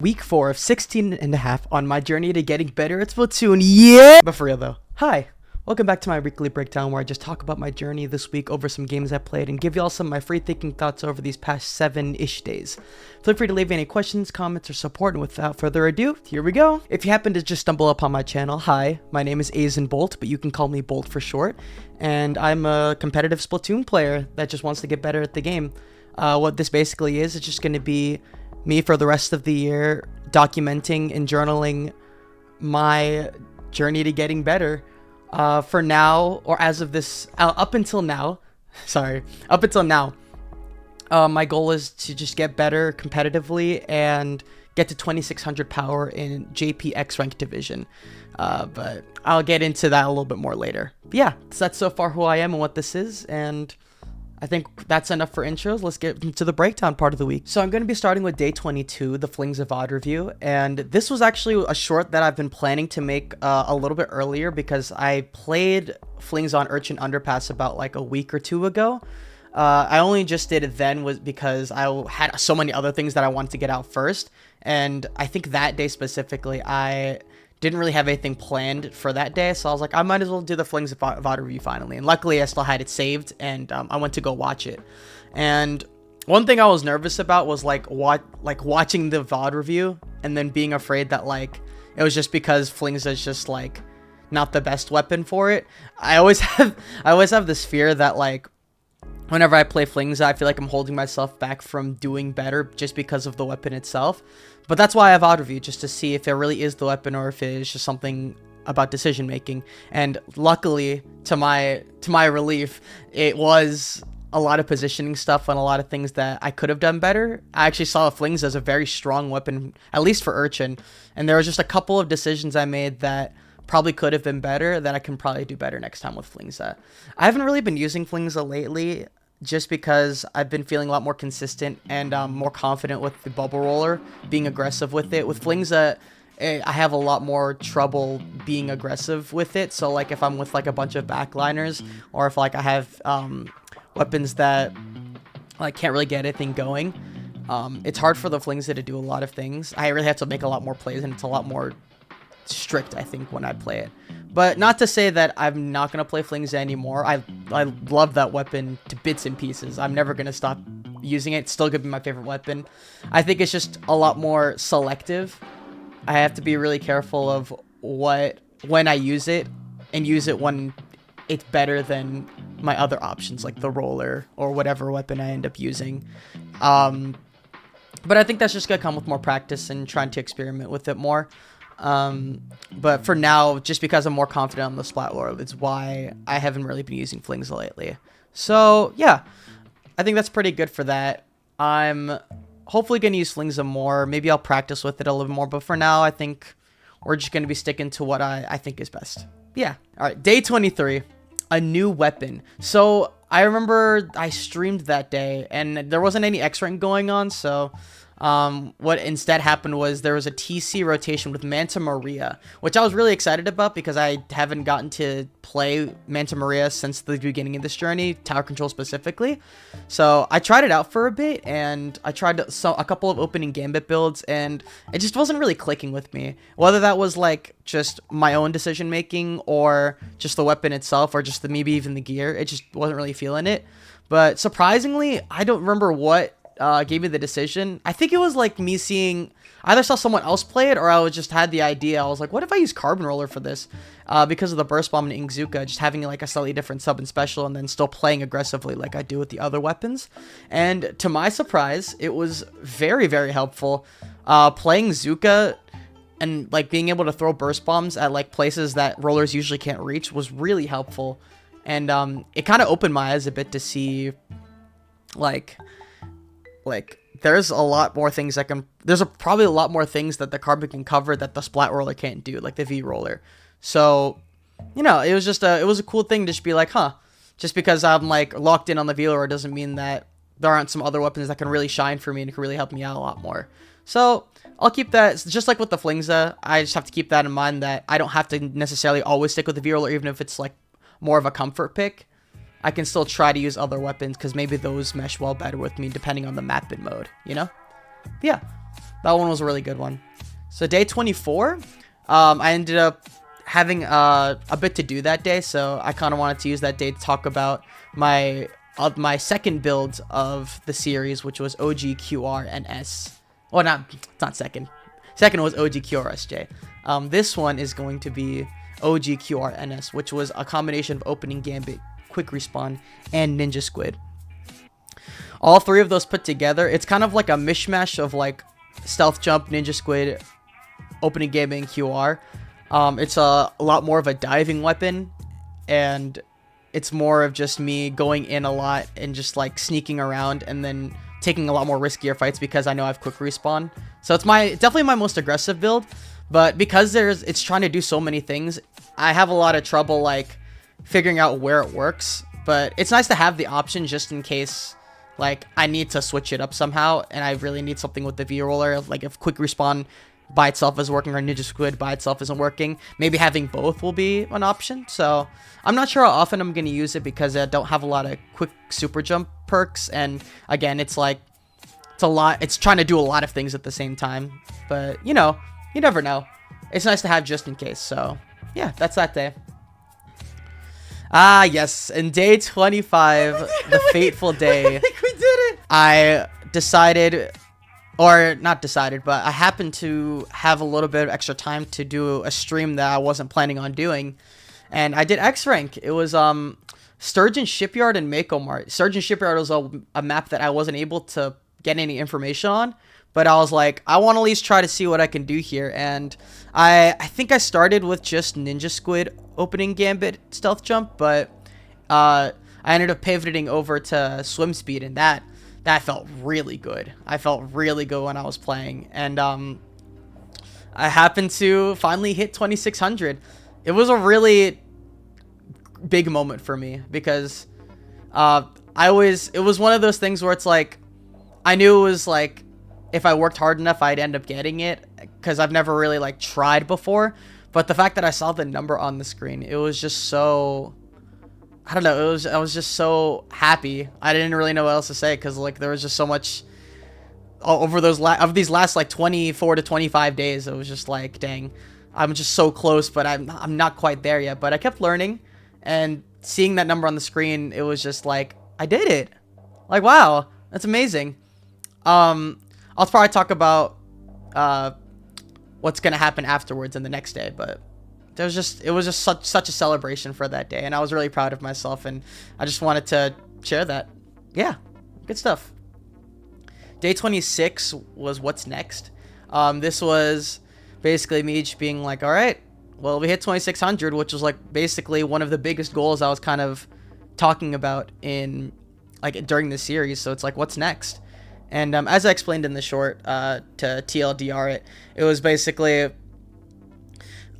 Week 4 of 16 and a half on my journey to getting better at Splatoon, yeah! But for real though, hi! Welcome back to my weekly breakdown where I just talk about my journey this week over some games I played and give y'all some of my free thinking thoughts over these past 7-ish days. Feel free to leave any questions, comments, or support, and without further ado, here we go! If you happen to just stumble upon my channel, hi, my name is Aznbolt, but you can call me Bolt for short, and I'm a competitive Splatoon player that just wants to get better at the game. What this basically is, it's just going to be me for the rest of the year documenting and journaling my journey to getting better. For now, or as of this, up until now, my goal is to just get better competitively and get to 2600 power in JPX ranked division. But I'll get into that a little bit more later. But yeah, so that's so far who I am and what this is, and I think that's enough for intros. Let's get into the breakdown part of the week. So I'm going to be starting with day 22, the Flings of VOD review. And this was actually a short that I've been planning to make a little bit earlier because I played Flings on Urchin Underpass about like a week or two ago. I only just did it then was because I had so many other things that I wanted to get out first. And I think that day specifically, I didn't really have anything planned for that day, so I was like, I might as well do the Flings of VOD review finally. And luckily, I still had it saved, and I went to go watch it. And one thing I was nervous about was watching the VOD review and then being afraid that like it was just because Flings is just like not the best weapon for it. I always have this fear that like whenever I play Flings, I feel like I'm holding myself back from doing better just because of the weapon itself. But that's why I have VOD review, just to see if it really is the weapon or if it is just something about decision making. And luckily, to my relief, it was a lot of positioning stuff and a lot of things that I could have done better. I actually saw Flings as a very strong weapon, at least for Urchin. And there was just a couple of decisions I made that probably could have been better that I can probably do better next time with Flings. I haven't really been using Flings lately, just because I've been feeling a lot more consistent and more confident with the bubble roller, being aggressive with it. With Flings, I have a lot more trouble being aggressive with it. So like if I'm with like a bunch of backliners, or if like I have weapons that like can't really get anything going, it's hard for the Flings to do a lot of things. I really have to make a lot more plays, and it's a lot more strict, I think, when I play it. But not to say that I'm not going to play Flings anymore. I love that weapon to bits and pieces. I'm never going to stop using it. It's still going to be my favorite weapon. I think it's just a lot more selective. I have to be really careful of when I use it, and use it when it's better than my other options, like the roller or whatever weapon I end up using. But I think that's just going to come with more practice and trying to experiment with it more. But for now, just because I'm more confident on the Splat Lord, it's why I haven't really been using Flings lately. So yeah, I think that's pretty good for that. I'm hopefully going to use Flings more. Maybe I'll practice with it a little more, but for now, I think we're just going to be sticking to what I think is best. Yeah. All right. Day 23, a new weapon. So I remember I streamed that day and there wasn't any X rank going on. So what instead happened was there was a TC rotation with Manta Maria, which I was really excited about because I haven't gotten to play Manta Maria since the beginning of this journey, tower control specifically. So I tried it out for a bit, and I tried a couple of opening gambit builds, and it just wasn't really clicking with me. Whether that was like just my own decision making, or just the weapon itself, or just maybe even the gear, it just wasn't really feeling it. But surprisingly, I don't remember what gave me the decision. I think it was like me seeing, I either saw someone else play it, or I just had the idea. I was like, what if I use Carbon Roller for this? Because of the Burst Bomb and Ingzuka, just having like a slightly different sub and special, and then still playing aggressively like I do with the other weapons. And to my surprise, it was very, very helpful. Playing Zuka and like being able to throw Burst Bombs at like places that rollers usually can't reach was really helpful. And it kind of opened my eyes a bit to see like there's a lot more things probably a lot more things that the Carbon can cover that the Splat Roller can't do, like the V Roller. So, you know, it was a cool thing to just be like, huh, just because I'm like locked in on the V Roller doesn't mean that there aren't some other weapons that can really shine for me and can really help me out a lot more. So I'll keep that, just like with the Flingsa, I just have to keep that in mind, that I don't have to necessarily always stick with the V Roller, even if it's like more of a comfort pick. I can still try to use other weapons because maybe those mesh well better with me depending on the map and mode, you know? But yeah. That one was a really good one. So day 24, I ended up having a bit to do that day, so I kind of wanted to use that day to talk about my second build of the series, which was OG, QR, and S. Well, it's not second. Second was OG, QR, SJ. This one is going to be OG, QR, and S, which was a combination of opening gambit, quick respawn, and ninja squid. All three of those put together, it's kind of like a mishmash of like stealth jump, ninja squid, opening gambit, and QR. It's a lot more of a diving weapon, and it's more of just me going in a lot and just like sneaking around and then taking a lot more riskier fights because I know I have quick respawn. So it's definitely my most aggressive build, but because it's trying to do so many things, I have a lot of trouble like figuring out where it works. But it's nice to have the option just in case like I need to switch it up somehow and I really need something with the V-roller, like if quick respawn by itself is working or ninja squid by itself isn't working, maybe having both will be an option. So I'm not sure how often I'm going to use it because I don't have a lot of quick super jump perks, and again, it's trying to do a lot of things at the same time, but you know, you never know. It's nice to have just in case. So yeah, that's that day. Ah yes, and day 25, the fateful day, I think we did it. I decided, or not decided, but I happened to have a little bit of extra time to do a stream that I wasn't planning on doing. And I did X rank. It was Sturgeon Shipyard and Mako Mart. Sturgeon Shipyard was a map that I wasn't able to get any information on, but I was like, I want to at least try to see what I can do here. And I think I started with just Ninja Squid opening gambit stealth jump, but I ended up pivoting over to swim speed, and that felt really good. I felt really good when I was playing, and I happened to finally hit 2600. It was a really big moment for me because it was one of those things where it's like I knew it was like if I worked hard enough I'd end up getting it because I've never really like tried before, but the fact that I saw the number on the screen, it was just so, I don't know, I was just so happy. I didn't really know what else to say because like there was just so much over these last like 24 to 25 days. It was just like, dang, I'm just so close, but I'm not quite there yet. But I kept learning, and seeing that number on the screen, it was just like, I did it. Like, wow, that's amazing. I'll probably talk about what's gonna happen afterwards in the next day, but it was just such a celebration for that day, and I was really proud of myself, and I just wanted to share that. Yeah, good stuff. Day 26 was what's next. This was basically me just being like, all right, well, we hit 2600, which was like basically one of the biggest goals I was kind of talking about in like during the series. So it's like, what's next? And as I explained in the short to TLDR it was basically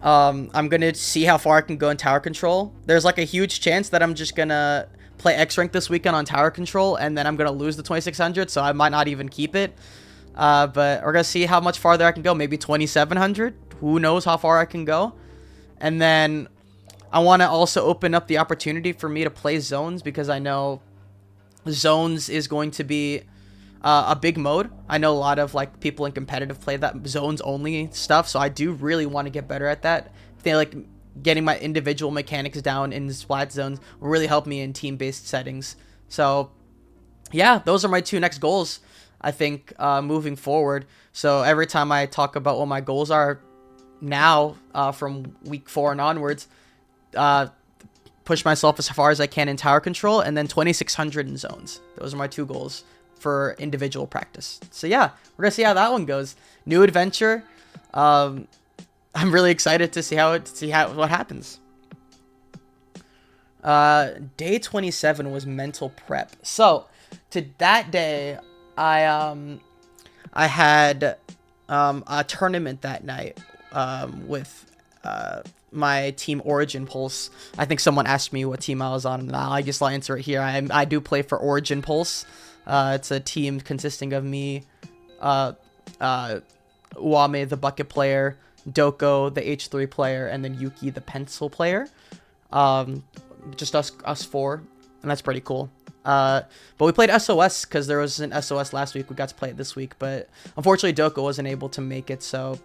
I'm gonna see how far I can go in tower control. There's like a huge chance that I'm just gonna play X rank this weekend on tower control, and then I'm gonna lose the 2600, so I might not even keep it. But we're gonna see how much farther I can go. Maybe 2700. Who knows how far I can go? And then I want to also open up the opportunity for me to play zones, because I know zones is going to be a big mode. I know a lot of like people in competitive play that zones only stuff, so I do really want to get better at that. I think like getting my individual mechanics down in splat zones will really help me in team-based settings. So yeah, those are my two next goals, I think, moving forward. So every time I talk about what my goals are now, from week 4 and onwards, push myself as far as I can in tower control, and then 2600 in zones. Those are my two goals for individual practice. So yeah, we're gonna see how that one goes. New adventure. I'm really excited to see what happens. Day 27 was mental prep. So to that day, I had a tournament that night with my team Origin Pulse. I think someone asked me what team I was on, and I guess I'll answer it here. I do play for Origin Pulse. It's a team consisting of me, YEAAA, the bucket player, Doko, the H3 player, and then Yuki, the pencil player. Just us four. and that's pretty cool. But we played SOS because there was an SOS last week. We got to play it this week, but unfortunately Doko wasn't able to make it, so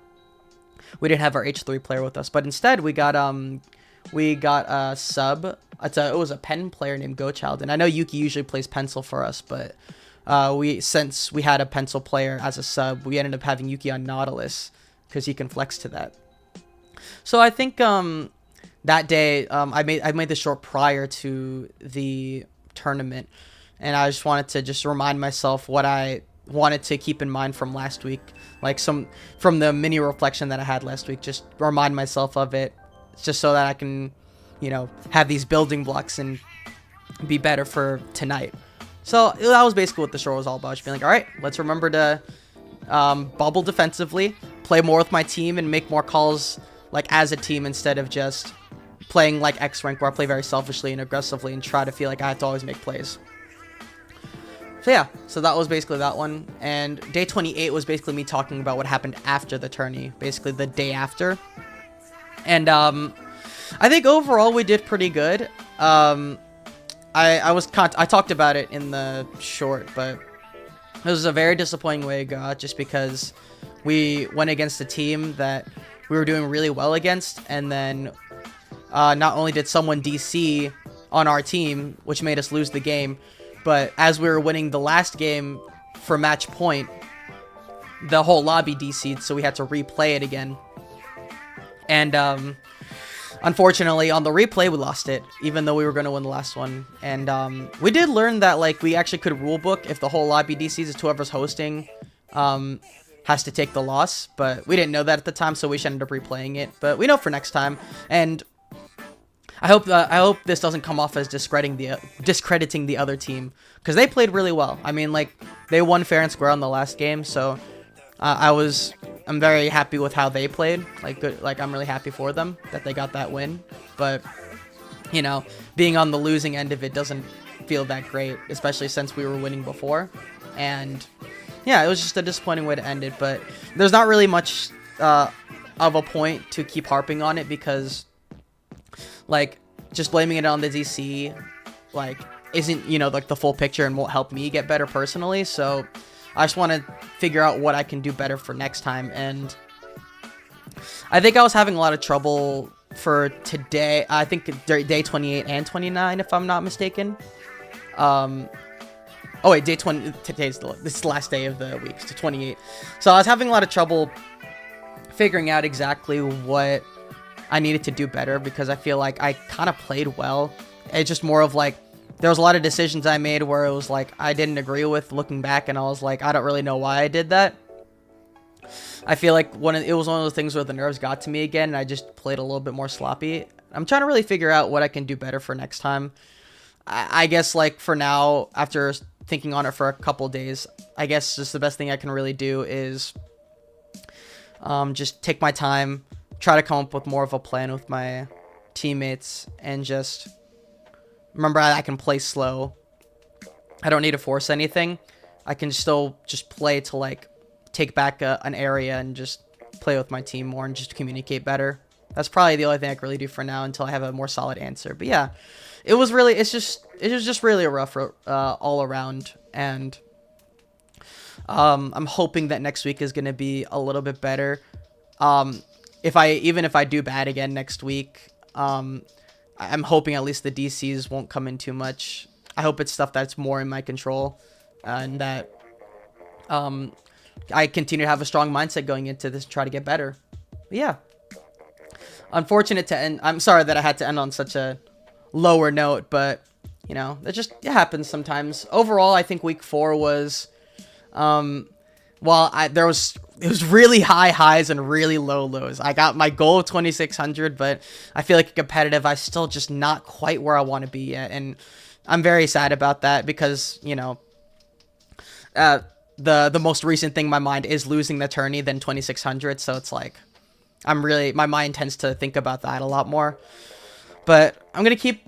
we didn't have our H3 player with us. But instead we got a sub. It was a pen player named GoChild, and I know Yuki usually plays pencil for us, but since we had a pencil player as a sub, we ended up having Yuki on Nautilus because he can flex to that. So I think that day I made the short prior to the tournament, and I just wanted to just remind myself what I wanted to keep in mind from last week, like from the mini reflection that I had last week. Just remind myself of it, just so that I can, you know, have these building blocks and be better for tonight. So that was basically what the show was all about. Just being like, all right, let's remember to bubble defensively, play more with my team, and make more calls like as a team instead of just playing like X rank where I play very selfishly and aggressively and try to feel like I have to always make plays. So yeah, so that was basically that one. And day 28 was basically me talking about what happened after the tourney, basically the day after. And I think overall we did pretty good. I talked about it in the short, but it was a very disappointing way to go out just because we went against a team that we were doing really well against, and then not only did someone DC on our team, which made us lose the game, but as we were winning the last game for match point, the whole lobby DC'd, so we had to replay it again. And unfortunately, on the replay, we lost it, even though we were going to win the last one. And we did learn that like we actually could rulebook if the whole lobby DCs, it's whoever's hosting has to take the loss. But we didn't know that at the time, so we should end up replaying it. But we know for next time. And I hope this doesn't come off as discrediting the other team, because they played really well. I mean, like, they won fair and square on the last game, so I'm very happy with how they played. Like, good, like I'm really happy for them that they got that win. But you know, being on the losing end of it doesn't feel that great, especially since we were winning before. And yeah, it was just a disappointing way to end it. But there's not really much of a point to keep harping on it, because like just blaming it on the DC like isn't, you know, like the full picture and won't help me get better personally. So I just want to figure out what I can do better for next time. And I think I was having a lot of trouble for today. I think day 28 and 29, if I'm not mistaken. Oh wait, day 20. This is the last day of the week, so 28. So I was having a lot of trouble figuring out exactly what I needed to do better, because I feel like I kind of played well. It's just more of like, there was a lot of decisions I made where it was like I didn't agree with looking back, and I was like, I don't really know why I did that. I feel like it was one of those things where the nerves got to me again, and I just played a little bit more sloppy. I'm trying to really figure out what I can do better for next time. I guess, like, for now, after thinking on it for a couple days, I guess just the best thing I can really do is just take my time, try to come up with more of a plan with my teammates, and just remember I can play slow. I don't need to force anything. I can still just play to, like, take back an area and just play with my team more and just communicate better. That's probably the only thing I can really do for now until I have a more solid answer. But yeah, it was just really a rough all around. And I'm hoping that next week is going to be a little bit better. Even if I do bad again next week, I'm hoping at least the DCs won't come in too much. I hope it's stuff that's more in my control, and that I continue to have a strong mindset going into this and try to get better. But yeah, unfortunate to end. I'm sorry that I had to end on such a lower note, but you know, it happens sometimes. Overall, I think week 4 was, it was really high highs and really low lows. I got my goal of 2,600, but I feel like competitive, I still just not quite where I want to be yet. And I'm very sad about that, because, you know, the most recent thing in my mind is losing the tourney, then 2,600. So it's like, my mind tends to think about that a lot more. But I'm going to keep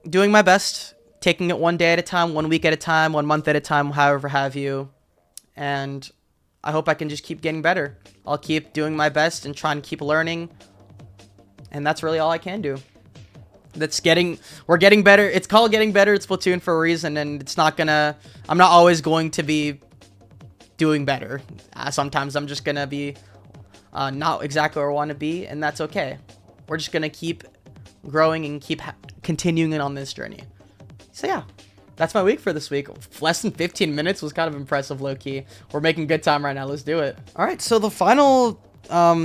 doing my best, taking it one day at a time, 1 week at a time, 1 month at a time, however have you. And I hope I can just keep getting better. I'll keep doing my best and trying to keep learning. And that's really all I can do. We're getting better. It's called getting better at Splatoon for a reason, and I'm not always going to be doing better. Sometimes I'm just gonna be not exactly where I want to be, and that's okay. We're just gonna keep growing and keep continuing on this journey. So yeah, that's my week for this week. Less than 15 minutes was kind of impressive, low-key. We're making good time right now. Let's do it. All right, so the final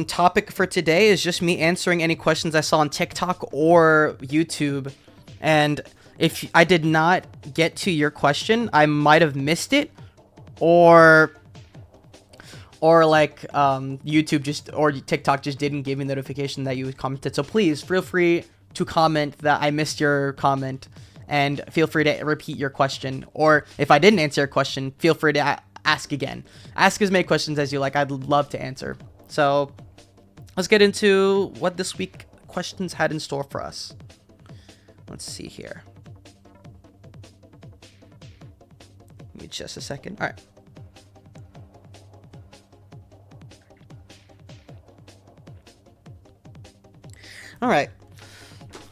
topic for today is just me answering any questions I saw on TikTok or YouTube. And if I did not get to your question, I might have missed it, or like YouTube or TikTok just didn't give me notification that you commented. So please feel free to comment that I missed your comment, and feel free to repeat your question. Or if I didn't answer your question, feel free to ask again. Ask as many questions as you like. I'd love to answer. So let's get into what this week questions had in store for us. Let's see here. Give me just a second. All right. All right.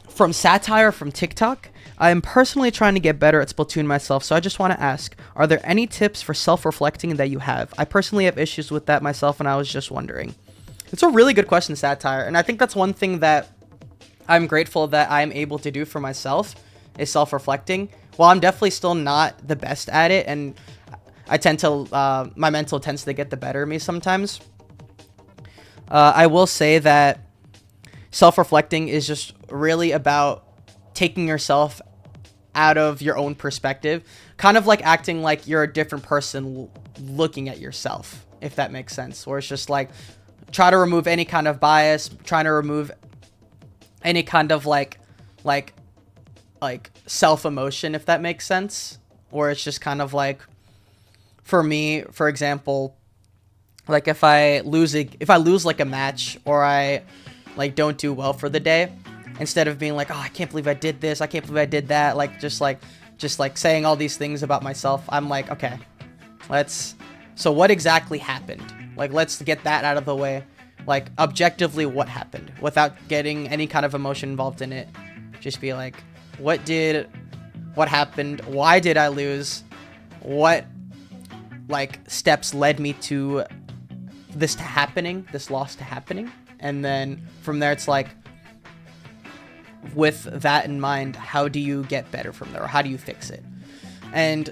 From Satire from TikTok, I am personally trying to get better at Splatoon myself, so I just want to ask, are there any tips for self-reflecting that you have? I personally have issues with that myself, and I was just wondering. It's a really good question, Satire, and I think that's one thing that I'm grateful that I'm able to do for myself, is self-reflecting. While I'm definitely still not the best at it, and I tend to, my mental tends to get the better of me sometimes, I will say that self-reflecting is just really about taking yourself out of your own perspective, kind of like acting like you're a different person looking at yourself, if that makes sense. Where it's just like, try to remove any kind of bias, trying to remove any kind of like self-emotion, if that makes sense. Or it's just kind of like, for me, for example, like if I lose like a match, or I like don't do well for the day, instead of being like, oh, I can't believe I did this, I can't believe I did that, just saying all these things about myself, I'm like, okay, so what exactly happened? Like, let's get that out of the way. Like, objectively, what happened, without getting any kind of emotion involved in it. Just be like, what happened? Why did I lose? What like steps led me to this loss to happening? And then from there, it's like, with that in mind, how do you get better from there? Or how do you fix it? And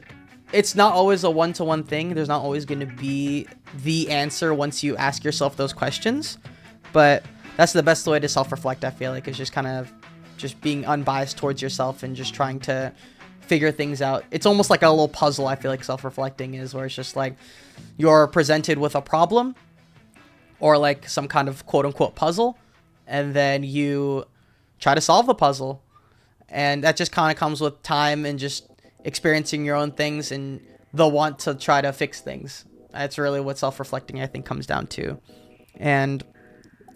it's not always a one-to-one thing. There's not always going to be the answer once you ask yourself those questions. But that's the best way to self-reflect, I feel like, is just kind of just being unbiased towards yourself and just trying to figure things out. It's almost like a little puzzle, I feel like self-reflecting is, where it's just like you're presented with a problem, or like some kind of quote-unquote puzzle, and then you try to solve the puzzle. And that just kind of comes with time and just experiencing your own things and the want to try to fix things. That's really what self-reflecting, I think, comes down to. And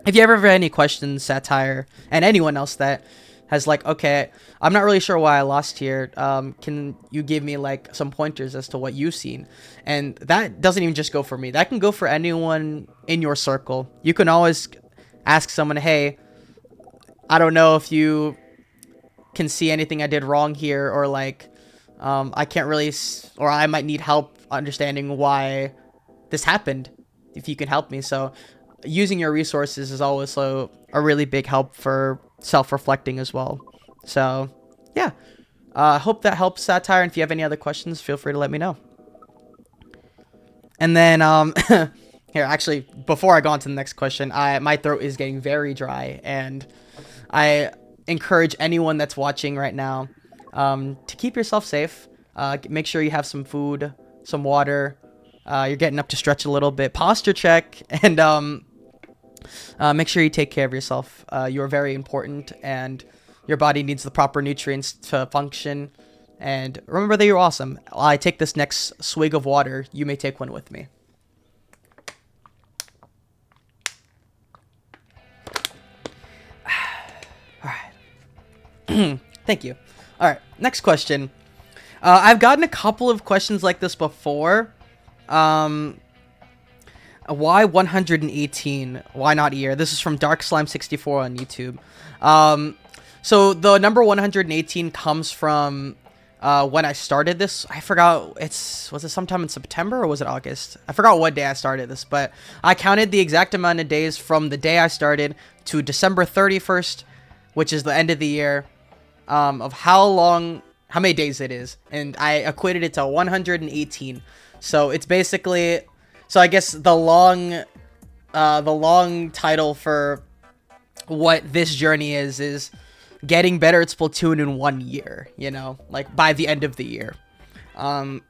if you ever have any questions, Satire, and anyone else that has like, okay, I'm not really sure why I lost here, can you give me like some pointers as to what you've seen? And that doesn't even just go for me. That can go for anyone in your circle. You can always ask someone, hey, I don't know if you can see anything I did wrong here, or like, I can't really, or I might need help understanding why this happened, if you can help me. So using your resources is also a really big help for self-reflecting as well. So yeah, I hope that helps, Satire. And if you have any other questions, feel free to let me know. And then here, actually, before I go on to the next question, my throat is getting very dry, and I encourage anyone that's watching right now to keep yourself safe. Make sure you have some food, some water. You're getting up to stretch a little bit. Posture check, and make sure you take care of yourself. You are very important, and your body needs the proper nutrients to function. And remember that you're awesome. While I take this next swig of water, you may take one with me. All right. Thank you. All right, next question. I've gotten a couple of questions like this before. Why 118? Why not ear? This is from Dark Slime 64 on YouTube. So the number 118 comes from when I started this. I forgot, was it sometime in September or was it August? I forgot what day I started this, but I counted the exact amount of days from the day I started to December 31st, which is the end of the year, of how many days it is, and I equated it to 118. So it's basically, so I guess the long title for what this journey is getting better at Splatoon in 1 year, you know, like by the end of the year. I'm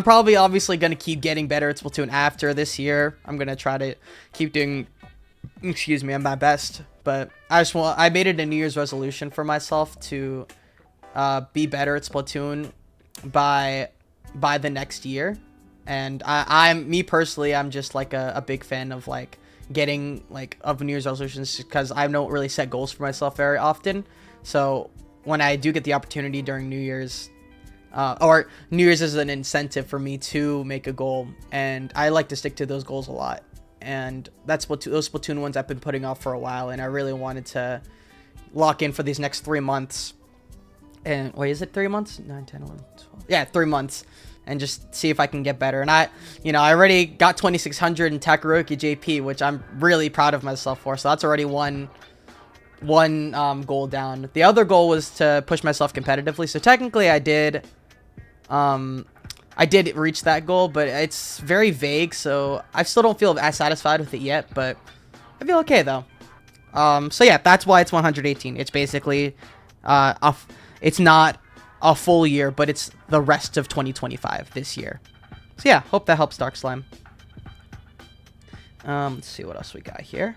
probably obviously going to keep getting better at Splatoon after this year. I'm going to try to keep doing, my best, but I made it a New Year's resolution for myself to be better at Splatoon by the next year. And me personally, I'm just like a big fan of like getting of New Year's resolutions, because I don't really set goals for myself very often. So when I do get the opportunity during New Year's, or New Year's is an incentive for me to make a goal, and I like to stick to those goals a lot. And those Splatoon ones I've been putting off for a while, and I really wanted to lock in for these next 3 months. And wait, is it 3 months? 9, 10, 11, 12. Yeah, 3 months. And just see if I can get better. And I already got 2600 in Takaroki JP, which I'm really proud of myself for. So that's already one goal down. The other goal was to push myself competitively. So technically I did reach that goal, but it's very vague. So I still don't feel as satisfied with it yet, but I feel okay though. So yeah, that's why it's 118. It's basically, it's not a full year, but it's the rest of 2025 this year. So yeah, hope that helps, Dark Slime. Let's see what else we got here.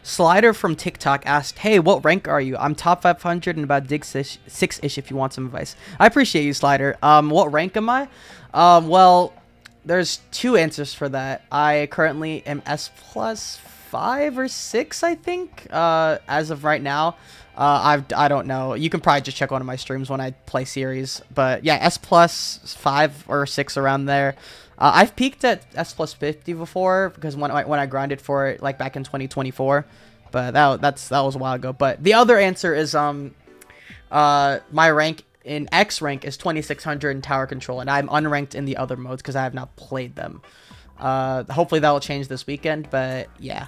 Slider from TikTok asked, hey, what rank are you? I'm top 500 and about dig 6-ish if you want some advice. I appreciate you, Slider. What rank am I? Well, there's 2 answers for that. I currently am S plus 5 or 6, I think, as of right now. I don't know. You can probably just check one of my streams when I play series. But yeah, S plus 5 or 6 around there. I've peaked at S plus 50 before, because when I grinded for it like back in 2024. But that was a while ago. But the other answer is my rank in X rank is 2600 in tower control, and I'm unranked in the other modes because I have not played them. Hopefully that will change this weekend. But yeah.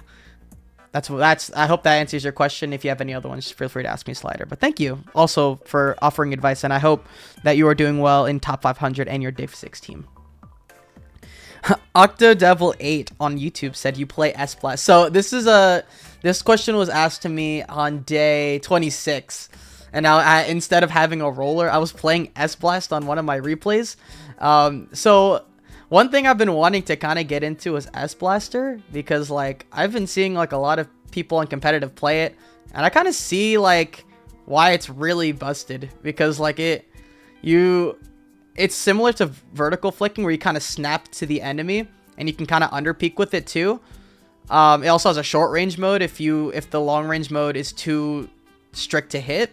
I hope that answers your question. If you have any other ones, feel free to ask me, Slider. But thank you also for offering advice, and I hope that you are doing well in top 500 and your Div 6 team. Octodevil8 on YouTube said you play S Blast. So this question was asked to me on day 26, and now instead of having a roller, I was playing S Blast on one of my replays. So one thing I've been wanting to kind of get into is S Blaster, because like I've been seeing like a lot of people on competitive play it, and I kind of see like why it's really busted, because like it's similar to vertical flicking, where you kind of snap to the enemy and you can kind of underpeak with it too. It also has a short range mode if the long range mode is too strict to hit.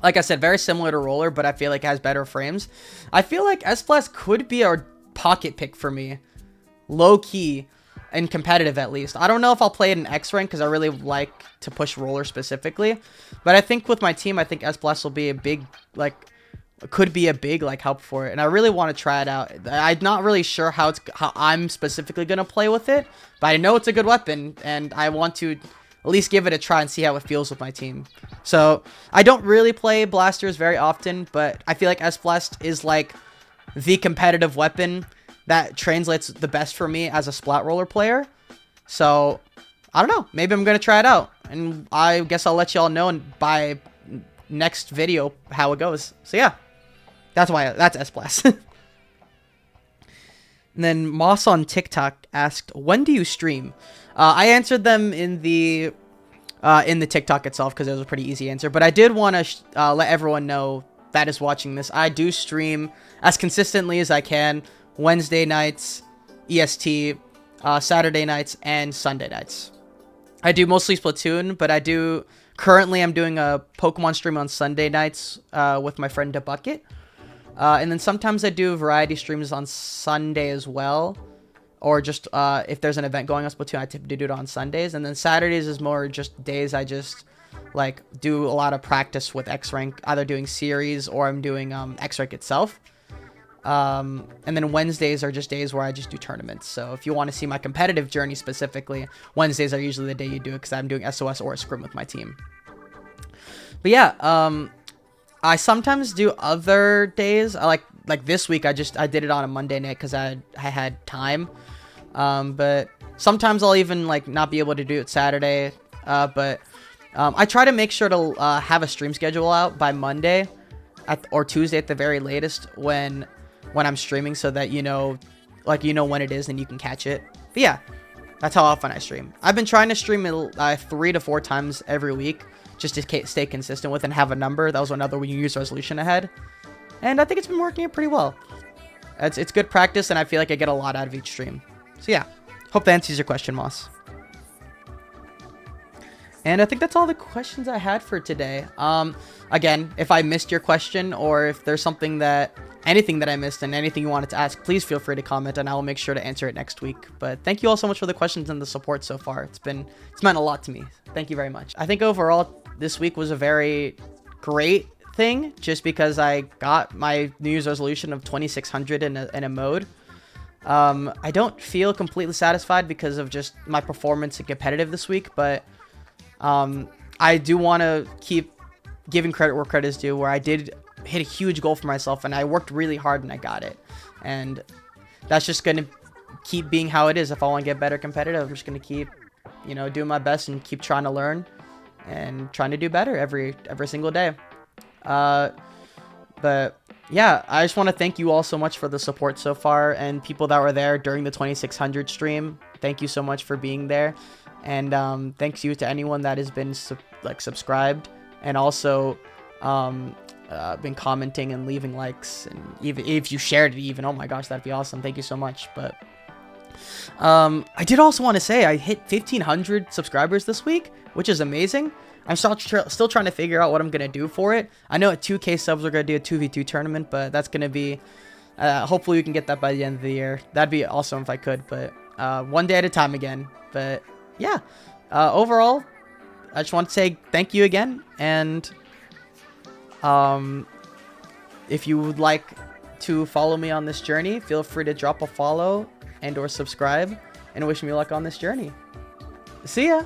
Like I said, very similar to roller, but I feel like it has better frames. I feel like S Blast could be our pocket pick for me, low key and competitive at least. I don't know if I'll play it in X rank, because I really like to push roller specifically, but I think with my team, I think S Blast will be could be a big help for it, and I really want to try it out. I'm not really sure how I'm specifically gonna play with it, but I know it's a good weapon, and I want to at least give it a try and see how it feels with my team. So I don't really play blasters very often, but I feel like S Blast is like the competitive weapon that translates the best for me as a splat roller player. So I don't know, maybe I'm gonna try it out, and I guess I'll let y'all know by next video how it goes. So yeah, that's S Blast. And then Moss on TikTok asked, when do you stream? I answered them in the TikTok itself, because it was a pretty easy answer, but I did want to let everyone know that is watching this, I do stream as consistently as I can Wednesday nights, EST, Saturday nights, and Sunday nights. I do mostly Splatoon, but currently I'm doing a Pokemon stream on Sunday nights with my friend DeBucket. And then sometimes I do variety streams on Sunday as well. or just if there's an event going on Splatoon, I typically do it on Sundays. And then Saturdays is more just days I just like do a lot of practice with X rank, either doing series or I'm doing X rank itself. And then Wednesdays are just days where I just do tournaments. So if you want to see my competitive journey specifically, Wednesdays are usually the day you do it because I'm doing SOS or a scrim with my team. But yeah, I sometimes do other days. I like this week I did it on a Monday night because I had time. But sometimes I'll even like not be able to do it Saturday. But I try to make sure to have a stream schedule out by Monday or Tuesday at the very latest when I'm streaming, so that you know when it is and you can catch it. But yeah, that's how often I stream. I've been trying to stream 3 to 4 times every week just to stay consistent with and have a number. That was another New Year's resolution I had, and I think it's been working out pretty well. It's good practice, and I feel like I get a lot out of each stream. So yeah, hope that answers your question, Moss. And I think that's all the questions I had for today. Again, if I missed your question or if there's anything that I missed and anything you wanted to ask, please feel free to comment and I will make sure to answer it next week. But thank you all so much for the questions and the support so far. It's meant a lot to me. Thank you very much. I think overall this week was a very great thing just because I got my New Year's resolution of 2600 in a mode. I don't feel completely satisfied because of just my performance and competitive this week, but I do want to keep giving credit where credit is due, where I did hit a huge goal for myself and I worked really hard and I got it. And that's just going to keep being how it is. If I want to get better competitive, I'm just going to keep, doing my best and keep trying to learn and trying to do better every single day. But yeah, I just want to thank you all so much for the support so far and people that were there during the 2600 stream. Thank you so much for being there. And thanks you to anyone that has been subscribed and also been commenting and leaving likes, and even if you shared it, even, oh my gosh, that'd be awesome. Thank you so much. But I did also want to say I hit 1500 subscribers this week, which is amazing. I'm still trying to figure out what I'm gonna do for it. I know at 2k subs we're gonna do a 2v2 tournament, but that's gonna be hopefully we can get that by the end of the year. That'd be awesome if I could, but one day at a time again. But yeah, overall I just want to say thank you again, and if you would like to follow me on this journey, feel free to drop a follow and or subscribe, and wish me luck on this journey. See ya!